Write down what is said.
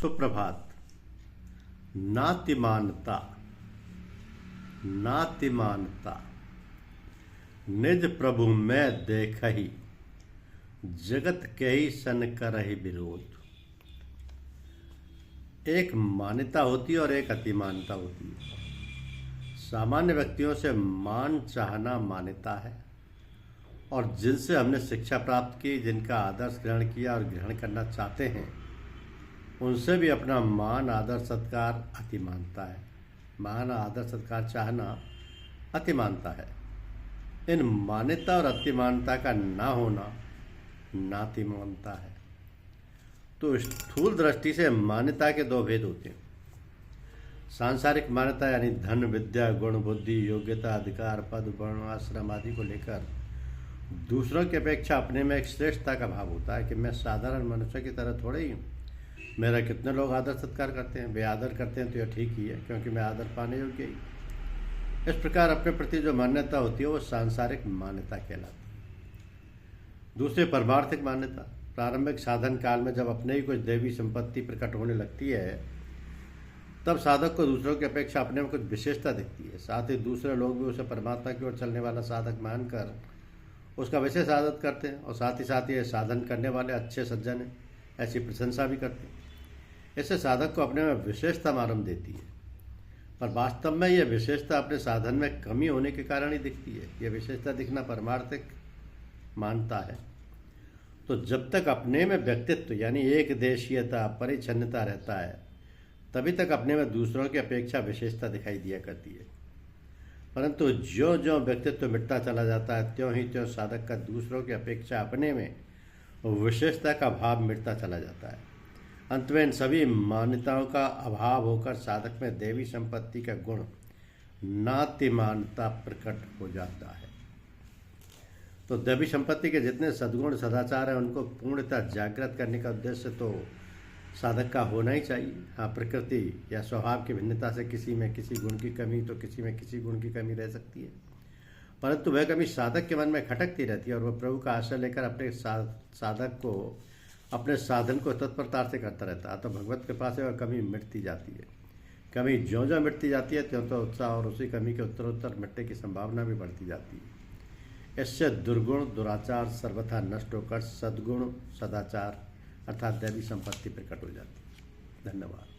सुप्रभात। नातिमानता नातिमानता निज प्रभु मैं देखहि, जगत कही सन करहि विरोध। एक मान्यता होती है और एक अतिमानता होती है। सामान्य व्यक्तियों से मान चाहना मान्यता है, और जिनसे हमने शिक्षा प्राप्त की, जिनका आदर्श ग्रहण किया और ग्रहण करना चाहते हैं, उनसे भी अपना मान आदर सत्कार अतिमानता है। मान आदर सत्कार चाहना अतिमानता है। इन मान्यता और अतिमानता का ना होना नातिमानता है। तो स्थूल दृष्टि से मान्यता के दो भेद होते हैं। सांसारिक मान्यता यानी धन, विद्या, गुण, बुद्धि, योग्यता, अधिकार, पद, वर्ण, आश्रम आदि को लेकर दूसरों की अपेक्षा अपने में एक श्रेष्ठता का भाव होता है कि मैं साधारण मनुष्य की तरह थोड़े ही हूँ। मेरा कितने लोग आदर सत्कार करते हैं, वे आदर करते हैं तो यह ठीक ही है, क्योंकि मैं आदर पाने योग्य ही। इस प्रकार अपने प्रति जो मान्यता होती है वो सांसारिक मान्यता कहलाती है। दूसरी परमार्थिक मान्यता। प्रारंभिक साधन काल में जब अपने ही कुछ देवी संपत्ति प्रकट होने लगती है, तब साधक को दूसरों की अपेक्षा अपने में कुछ विशेषता दिखती है। साथ ही दूसरे लोग भी उसे परमात्मा की ओर चलने वाला साधक मानकर उसका विशेष आदर करते हैं, और साथ ही साधन करने वाले अच्छे सज्जन हैं, ऐसी प्रशंसा भी करते हैं। इससे साधक को अपने में विशेषता मालूम देती है, पर वास्तव में यह विशेषता अपने साधन में कमी होने के कारण ही दिखती है। यह विशेषता दिखना परमार्थिक मानता है। तो जब तक अपने में व्यक्तित्व यानी एक देशीयता, परिच्छन्नता रहता है, तभी तक अपने में दूसरों की अपेक्षा विशेषता दिखाई दिया करती है। परंतु ज्यों ज्यों व्यक्तित्व मिटता चला जाता है, त्यों ही त्यों साधक का दूसरों की अपेक्षा अपने में विशेषता का भाव मिटता चला जाता है। अंत में इन सभी मान्यताओं का अभाव होकर साधक में देवी संपत्ति का गुण नातिमानता प्रकट हो जाता है। तो देवी संपत्ति के जितने सद्गुण सदाचार हैं, उनको पूर्णतः जागृत करने का उद्देश्य तो साधक का होना ही चाहिए। हाँ, प्रकृति या स्वभाव की भिन्नता से किसी में किसी गुण की कमी तो किसी में किसी गुण की कमी रह सकती है, परंतु वह कमी साधक के मन में खटकती रहती है, और वह प्रभु का आश्रय लेकर अपने साधक को अपने साधन को तत्परता से करता रहता है। तो भगवत कृपा से वह कमी मिटती जाती है। कमी ज्यों ज्यों मिटती जाती है, त्यों त्यों उत्साह और उसी कमी के उत्तरोत्तर मिटने की संभावना भी बढ़ती जाती है। इससे दुर्गुण दुराचार सर्वथा नष्ट होकर सद्गुण सदाचार अर्थात दैवी संपत्ति प्रकट हो जाती है। धन्यवाद।